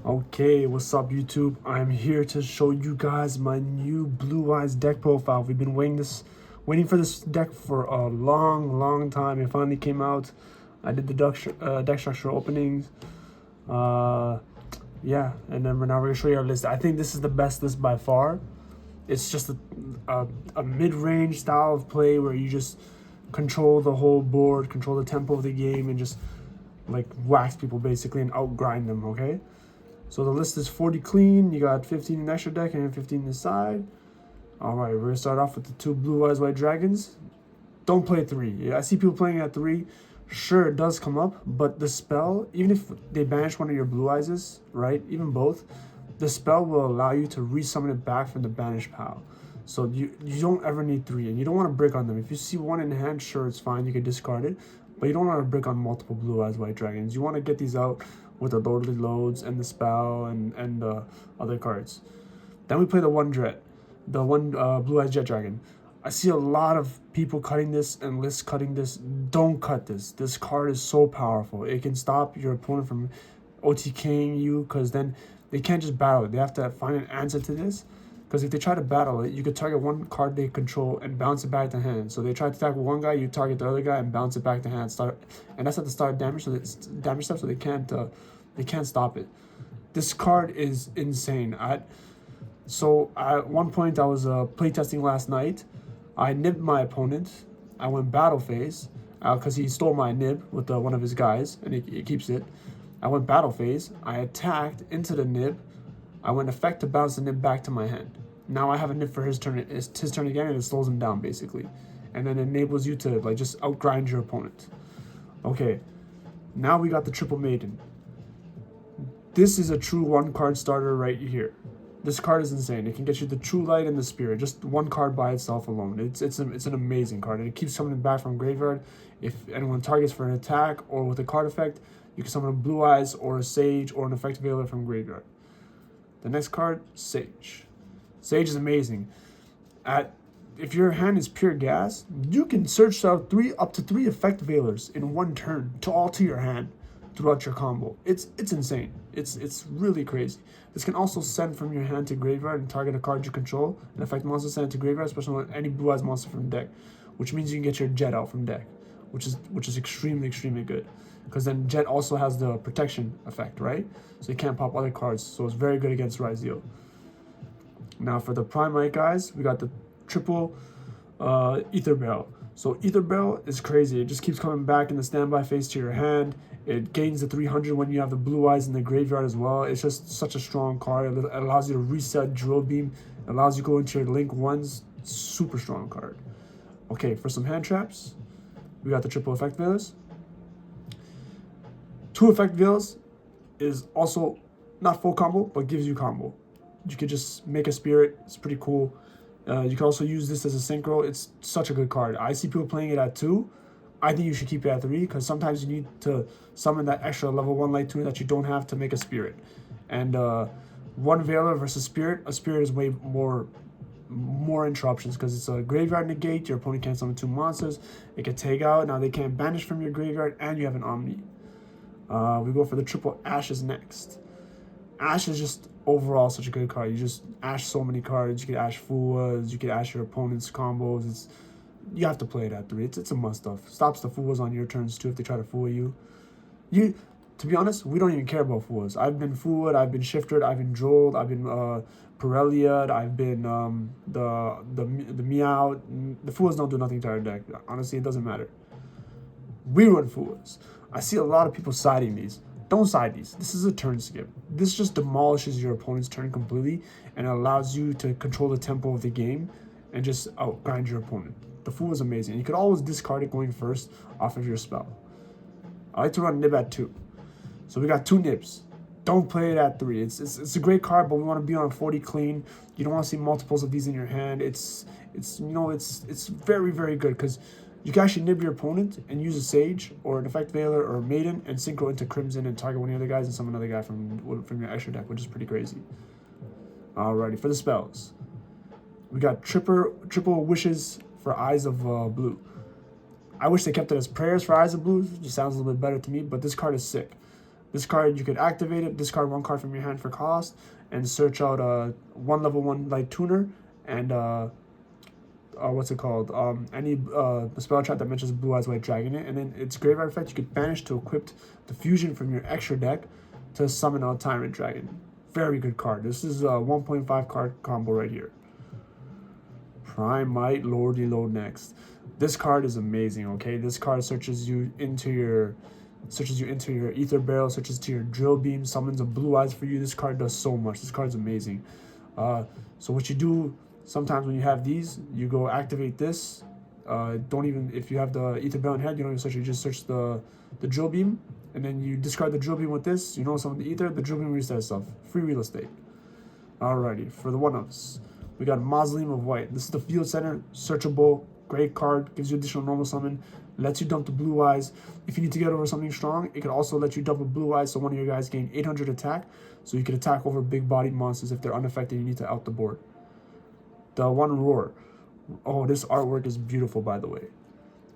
Okay, what's up YouTube? I'm here to show you guys my new Blue Eyes deck profile. We've been waiting for this deck for a long time. It finally came out. I did the deck structure openings. Yeah, and then now we're gonna show you our list. I think this is the best list by far. It's just a mid-range style of play where you just control the whole board, control the tempo of the game, and just like wax people basically and outgrind them, okay? So the list is 40 clean. You got 15 in extra deck and 15 inside. All right, we're gonna start off with the 2 Blue Eyes White Dragons. Don't play 3. Yeah, I see people playing at 3. Sure, it does come up, but the spell, even if they banish one of your Blue Eyes, right, even both, the spell will allow you to resummon it back from the banished pile. So you don't ever need 3, and you don't want to brick on them. If you see 1 in hand, sure, it's fine, you can discard it, but you don't want to brick on multiple Blue Eyes White Dragons. You want to get these out with the Lordly Loads and the spell and other cards. Then we play the 1 Dread, the 1 Blue Eyes Jet Dragon. I see a lot of people cutting this and lists cutting this. Don't cut this. This card is so powerful. It can stop your opponent from OTKing you, because then they can't just battle it. They have to find an answer to this. Because if they try to battle it, you could target one card they control and bounce it back to hand. So they try to attack one guy, you target the other guy and bounce it back to hand. And that's at the start of damage, so it's damage step, so they can't stop it. This card is insane. So at one point I was playtesting last night. I nibbed my opponent. I went battle phase because he stole my nib with one of his guys, and he keeps it. I went battle phase. I attacked into the nib. I went effect to bounce the nib back to my hand. Now I have a nib for his turn. It's his turn again, and it slows him down basically, and then it enables you to like just outgrind your opponent. Okay, now we got the triple maiden. This is a true 1-card starter right here. This card is insane. It can get you the True Light and the Spirit, just 1 card by itself alone. It's an amazing card, and it keeps summoning back from graveyard. If anyone targets for an attack or with a card effect, you can summon a Blue Eyes or a Sage or an Effect Veiler from graveyard. The next card, Sage. Sage is amazing. If your hand is pure gas, you can search out up to 3 Effect Veilers in 1 turn to alter your hand throughout your combo. It's insane. It's really crazy. This can also send from your hand to graveyard and target a card you control, and affect monster send it to graveyard, especially on any Blue Eyes monster from deck, which means you can get your Jet out from deck, which is extremely good, because then Jet also has the protection effect, right? So you can't pop other cards, so it's very good against Ryzeal. Now for the Primite guys, we got the triple Ether Barrel. So Ether Barrel is crazy. It just keeps coming back in the standby phase to your hand. It gains the 300 when you have the Blue Eyes in the graveyard as well. It's just such a strong card. It allows you to reset Drill Beam. It allows you to go into your Link 1s. Super strong card. Okay, for some hand traps, we got the triple Effect Veilers. 2 Effect Veils is also not full combo, but gives you combo. You could just make a Spirit. It's pretty cool. You can also use this as a synchro. It's such a good card. I see people playing it at 2. I think you should keep it at 3, because sometimes you need to summon that extra level 1 light tuner that you don't have to make a Spirit. And 1 Veiler versus Spirit, a Spirit is way more interruptions, because it's a graveyard negate. Your opponent can't summon 2 monsters. It can take out. Now they can't banish from your graveyard, and you have an Omni. We go for the triple Ashes next. Ash is just overall such a good card. You just Ash so many cards. You can Ash Fuwas, you can Ash your opponent's combos. You have to play it at 3. It's a must-have. Stops the Fuwas on your turns too if they try to fool you. To be honest, we don't even care about Fuwas. I've been Fuwad, I've been Shifted, I've been Drolled, I've been Pirellia'd, I've been the Meow. The Fuwas don't do nothing to our deck. Honestly, it doesn't matter. We run Fuwas. I see a lot of people siding these. Don't side these. This is a turn skip. This just demolishes your opponent's turn completely and allows you to control the tempo of the game and just outgrind your opponent. The Fool is amazing. You could always discard it going first off of your spell. I like to run Nib at 2. So we got 2 Nibs. Don't play it at 3. It's a great card, but we want to be on 40 clean. You don't want to see multiples of these in your hand. It's very good, because you can actually nib your opponent and use a Sage or an Effect Veiler or a Maiden and synchro into Crimson and target one of the other guys and summon another guy from your extra deck, which is pretty crazy. Alrighty, for the spells, we got triple Wishes for Eyes of Blue. I wish they kept it as Prayers for Eyes of Blue. It just sounds a little bit better to me, but this card is sick. This card, you could activate it, discard 1 card from your hand for cost, and search out a 1 level 1 light tuner and what's it called? Any spell trap that mentions Blue Eyes White Dragon in it, and then its graveyard effect you could banish to equip the fusion from your extra deck to summon out Tyrant Dragon. Very good card. This is a 1.5 card combo right here. Primite Lordy Load next. This card is amazing. Okay, this card searches you into your ether barrel, searches to your drill beam, summons a Blue Eyes for you. This card does so much. This card's amazing. So what you do sometimes when you have these, you go activate this. Don't even, if you have the ether barrel in hand, you don't even search. You just search the drill beam, and then you discard the drill beam with this. You know, summon the ether. The drill beam resets itself. Free real estate. Alrighty, for the 1-ofs, we got Mausoleum of White. This is the field center, searchable, great card, gives you additional normal summon, lets you dump the Blue Eyes. If you need to get over something strong, it can also let you dump a Blue Eyes so one of your guys gain 800 attack, so you can attack over big bodied monsters. If they're unaffected, you need to out the board. The 1 Roar. Oh, this artwork is beautiful, by the way.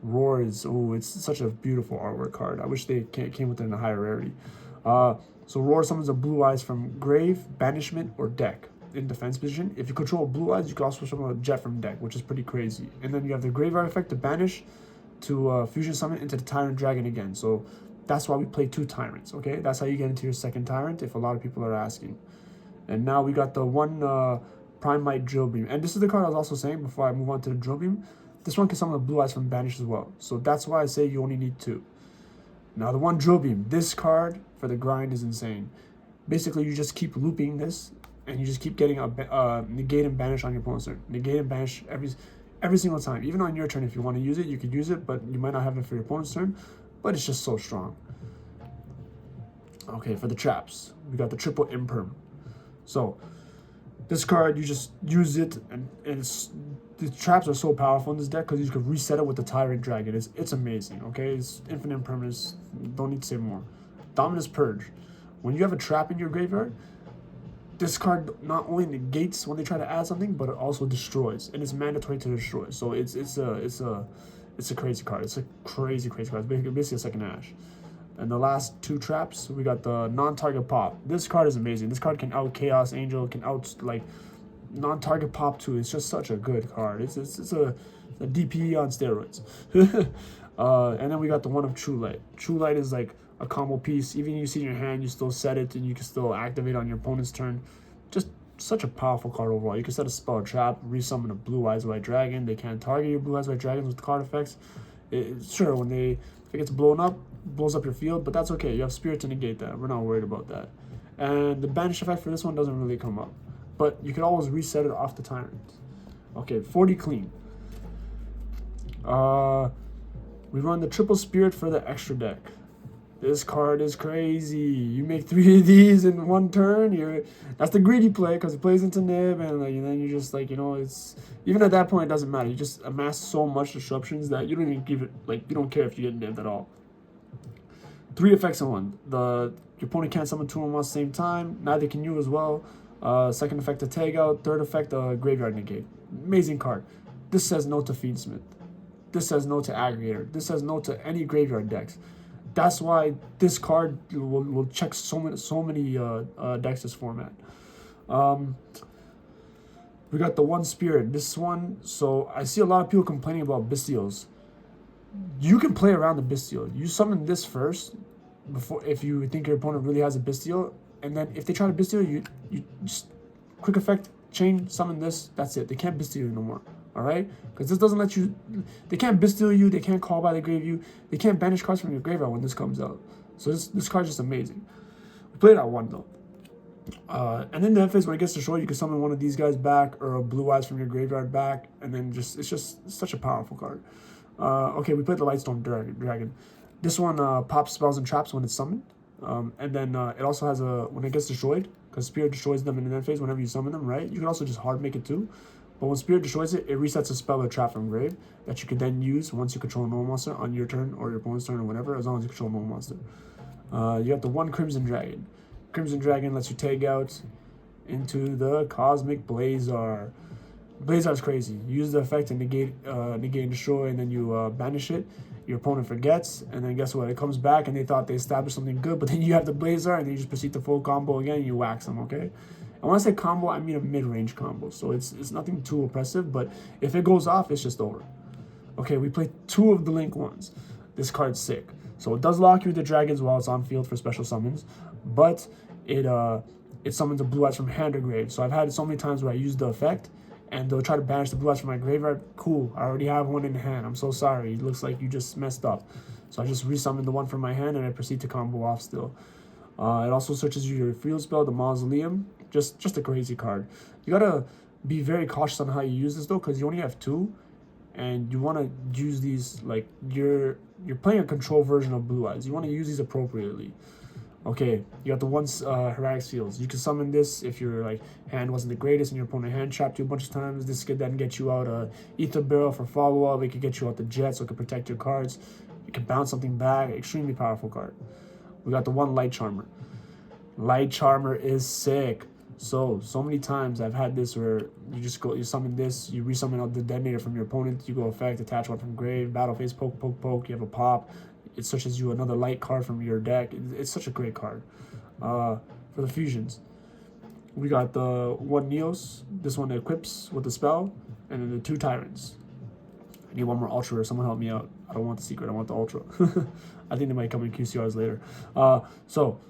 Roar is, oh, it's such a beautiful artwork card. I wish they came with it in a higher rarity. So Roar summons a Blue Eyes from grave, banishment, or deck in defense position. If you control Blue Eyes, you can also summon a Jet from deck, which is pretty crazy. And then you have the graveyard effect to banish to fusion summon into the Tyrant Dragon again. So that's why we play 2 Tyrants, okay? That's how you get into your second Tyrant, if a lot of people are asking. And now we got the 1 Primite Drill Beam. And this is the card I was also saying before I move on to the Drill Beam. This one can summon the Blue Eyes from banish as well. So that's why I say you only need 2. Now the 1 Drill Beam, this card for the grind is insane. Basically, you just keep looping this, and you just keep getting a negate and banish on your opponent's turn. Negate and banish every single time. Even on your turn, if you want to use it, you could use it, but you might not have it for your opponent's turn. But it's just so strong. Okay, for the traps, we got the triple Imperm. So this card, you just use it, and the traps are so powerful in this deck because you can reset it with the Tyrant Dragon. It's amazing, okay? It's infinite impermanence. Don't need to say more. Dominus Purge. When you have a trap in your graveyard, this card not only negates when they try to add something, but it also destroys, and it's mandatory to destroy. So it's a crazy card. It's a crazy card. It's basically a second Ash. And the last 2 traps, we got the non-target pop. This card is amazing. This card can out Chaos Angel, can out like non-target pop too. It's just such a good card. It's a DPE on steroids. And then we got the 1 of True Light. True Light is like a combo piece. Even you see in your hand, you still set it, and you can still activate on your opponent's turn. Just such a powerful card overall. You can set a spell, a trap, resummon a Blue Eyes White Dragon. They can't target your Blue Eyes White Dragons with card effects. Sure, when if it gets blown up, blows up your field, but that's okay. You have Spirit to negate that. We're not worried about that. And the banish effect for this one doesn't really come up, but you can always reset it off the Tyrant. Okay, 40 clean. We run the triple Spirit for the extra deck. This card is crazy. You make 3 of these in 1 turn. That's the greedy play because it plays into Nib, and then you just it's even at that point it doesn't matter. You just amass so much disruptions that you don't even give it you don't care if you get nibbed at all. 3 effects in 1. Your opponent can't summon 2 in 1 at the same time. Neither can you as well. Second effect to tag out. Third effect graveyard negate. Amazing card. This says no to Fiendsmith. This says no to Aggregator. This says no to any graveyard decks. That's why this card will check so many decks this format. We got the 1 Spirit. This one, so I see a lot of people complaining about Bestials. You can play around the Bestial. You summon this first, if you think your opponent really has a Bestial, and then if they try to Bestial, you just quick effect, chain, summon this, that's it. They can't Bestial you no more. Alright? Because this doesn't let you, they can't Bestial you, they can't call by the grave you, they can't banish cards from your graveyard when this comes out. So this card's just amazing. We played at 1 though. And in the end phase, when it gets destroyed, you can summon one of these guys back, or a Blue Eyes from your graveyard back, and then it's such a powerful card. Okay, we played the Lightstone Dragon. This one pops spells and traps when it's summoned. And then it also has when it gets destroyed, because Spirit destroys them in the end phase whenever you summon them, right? You can also just hard make it too. But when Spirit destroys it, it resets a spell or trap from grave that you can then use once you control a normal monster on your turn or your opponent's turn or whatever, as long as you control a normal monster. You have the 1 Crimson Dragon. Crimson Dragon lets you tag out into the Cosmic Blazar. Blazar is crazy. You use the effect to negate and destroy, and then you banish it. Your opponent forgets, and then guess what? It comes back, and they thought they established something good, but then you have the Blazar, and then you just proceed to full combo again, and you wax them, okay? And when I say combo, I mean a mid-range combo, so it's nothing too oppressive, but if it goes off, it's just over. Okay, we play 2 of the Link ones. This card's sick. So it does lock you with the dragons while it's on field for special summons, but it summons a blue eyes from hand or grave. So I've had it so many times where I use the effect, and they'll try to banish the blue eyes from my graveyard. Cool, I already have one in hand. I'm so sorry. It looks like you just messed up. So I just resummon the one from my hand, and I proceed to combo off still. It also searches your field spell, the Mausoleum. Just a crazy card. You gotta be very cautious on how you use this though, because you only have 2, and you want to use these like you're playing a control version of Blue Eyes. You want to use these appropriately. Okay, you got the ones Herac's Fields. You can summon this if your like hand wasn't the greatest and your opponent hand trapped you a bunch of times. This could then get you out Ether Barrel for follow-up. It could get you out the Jet, so it could protect your cards. You can bounce something back. Extremely powerful card. We got the one Light Charmer. Light Charmer is sick. So many times I've had this where you summon this, you resummon out the detonator from your opponent, you go effect, attach one from grave, battle phase, poke, poke, poke, you have a pop. It searches you another light card from your deck. It's such a great card. For the fusions, we got the one Neos, this one equips with the spell, and then the 2 Tyrants. I need one more Ultra Rare, someone help me out. I don't want the secret, I want the Ultra. I think they might come in QCRs later. So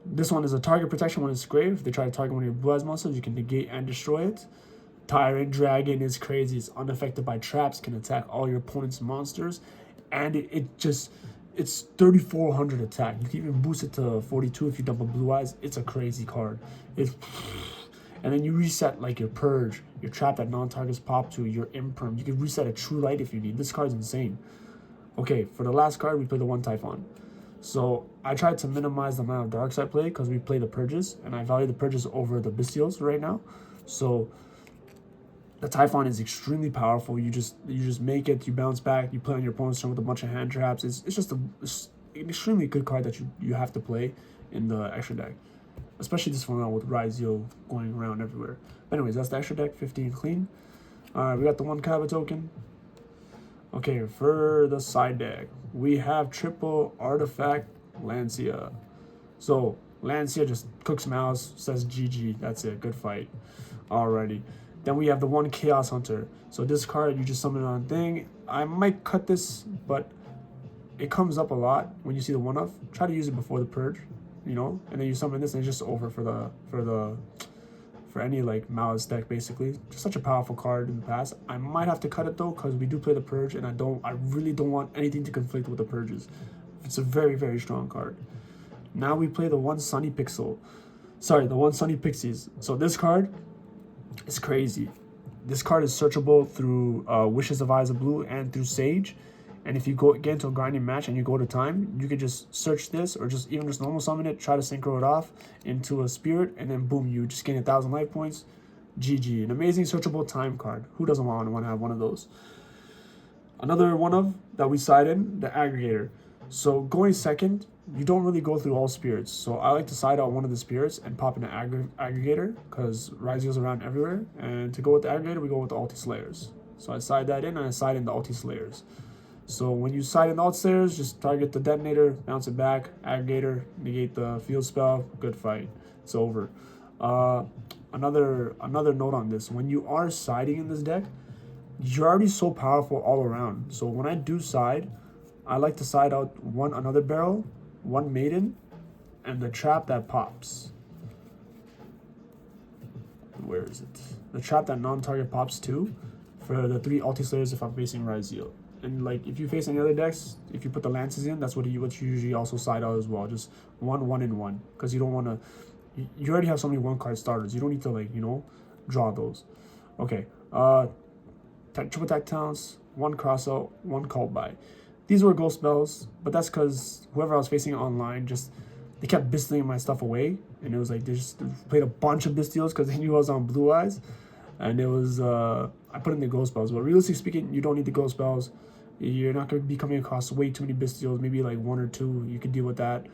this one is a target protection when it's grave. If they try to target one of your Blue Eyes monsters, you can negate and destroy it. Tyrant Dragon is crazy. It's unaffected by traps, can attack all your opponent's monsters, and it's 3,400 attack. You can even boost it to 42 if you dump a Blue Eyes. It's a crazy card. And then you reset like your Purge, your trap that non-targets pop to, your Imperm. You can reset a True Light if you need. This card's insane. Okay, for the last card, we play the one Typhon. So I tried to minimize the amount of dark side play because we play the Purges, and I value the Purges over the Bestials right now. So the Typhon is extremely powerful. You just make it, you bounce back, you play on your opponent's turn with a bunch of hand traps. It's just an extremely good card that you have to play in the extra deck, especially this one with Raizio going around everywhere. But anyways, that's the extra deck, 15 clean. All right, we got the one Kaiba token. Okay, for the side deck, we have triple Artifact Lancia. So Lancia just cooks mouse, says GG. That's it. Good fight. Alrighty. Then we have the one Chaos Hunter. So this card, you just summon it on thing. I might cut this, but it comes up a lot when you see the one-off. Try to use it before the Purge, you know? And then you summon this, and it's just over for any like Malice deck, basically. Just such a powerful card in the past. I might have to cut it though, because we do play the Purge, and I really don't want anything to conflict with the Purges. It's a very, very strong card. Now we play the one Sunny Pixel. Sorry, the one Sunny Pixies. So this card is crazy. This card is searchable through Wishes of Eyes of Blue and through Sage. And if you get into a grinding match and you go to time, you could just search this or just normal summon it, try to synchro it off into a spirit, and then boom, you just gain 1,000 life points. GG. An amazing searchable time card. Who doesn't want to have one of those? Another one of that we side in, the Aggregator. So going second, you don't really go through all spirits. So I like to side out one of the spirits and pop in an Aggregator, because Raizio's around everywhere. And to go with the Aggregator, we go with the Ulti Slayers. So I side that in, and I side in the Ulti Slayers. So when you side in the Ulti Slayers, just target the detonator, bounce it back, Aggregator, negate the field spell, good fight. It's over. Another note on this: when you are siding in this deck, you're already so powerful all around. So when I do side, I like to side out another barrel, one maiden, and the trap that pops. Where is it? The trap that non-target pops too, for the 3 Ulti Slayers if I'm facing Raizio. And like if you face any other decks, if you put the lances in, that's what you usually also side out as well. Just 1, 1, and 1, because you don't want to. You already have so many 1-card starters. You don't need to draw those. Okay. Triple attack talents, 1 crossout, 1 called by. These were ghost spells, but that's because whoever I was facing online they kept bistling my stuff away, and it was like they just played a bunch of bistials because they knew I was on Blue Eyes, and it was I put in the ghost spells. But realistically speaking, you don't need the ghost spells. You're not going to be coming across way too many bistials. Maybe like 1 or 2. You can deal with that.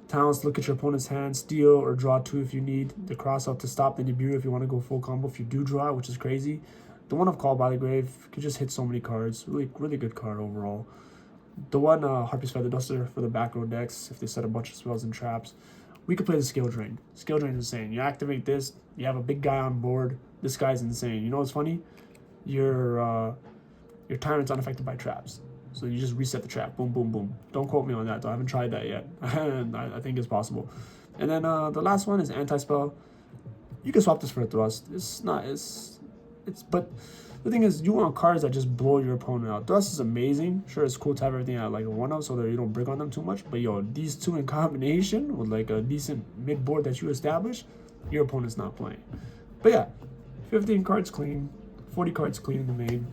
Talents, look at your opponent's hand, steal or draw 2 if you need. The cross out to stop the Nibiru if you want to go full combo if you do draw, which is crazy. The one of Call by the Grave could just hit so many cards. Really good card overall. The one Harpy's Feather Duster for the back row decks if they set a bunch of spells and traps. We could play the Skill Drain. Skill Drain is insane. You activate this, you have a big guy on board. This guy's insane. You know what's funny? Your Tyrant's unaffected by traps. So you just reset the trap. Boom, boom, boom. Don't quote me on that, though. I haven't tried that yet. I think it's possible. And then the last one is Anti-Spell. You can swap this for a Thrust. But the thing is, you want cards that just blow your opponent out. Thrust is amazing. Sure, it's cool to have everything at like a 1-0 so that you don't brick on them too much. But yo, these two in combination with like a decent mid board that you establish, your opponent's not playing. But yeah, 15 cards clean, 40 cards clean in the main.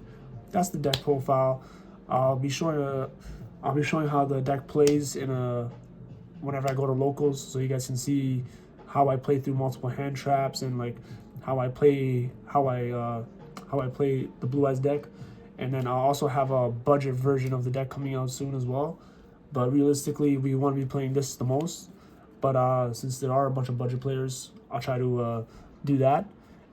That's the deck profile. I'll be showing how the deck plays whenever I go to locals, so you guys can see how I play through multiple hand traps and like how I play the Blue Eyes deck. And then I'll also have a budget version of the deck coming out soon as well. But realistically, we want to be playing this the most. But since there are a bunch of budget players, I'll try to do that,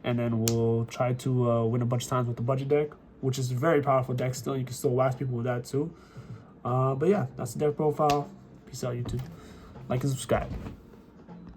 and then we'll try to win a bunch of times with the budget deck, which is a very powerful deck still. You can still wax people with that too. But yeah, that's the deck profile. Peace out, YouTube. Like and subscribe.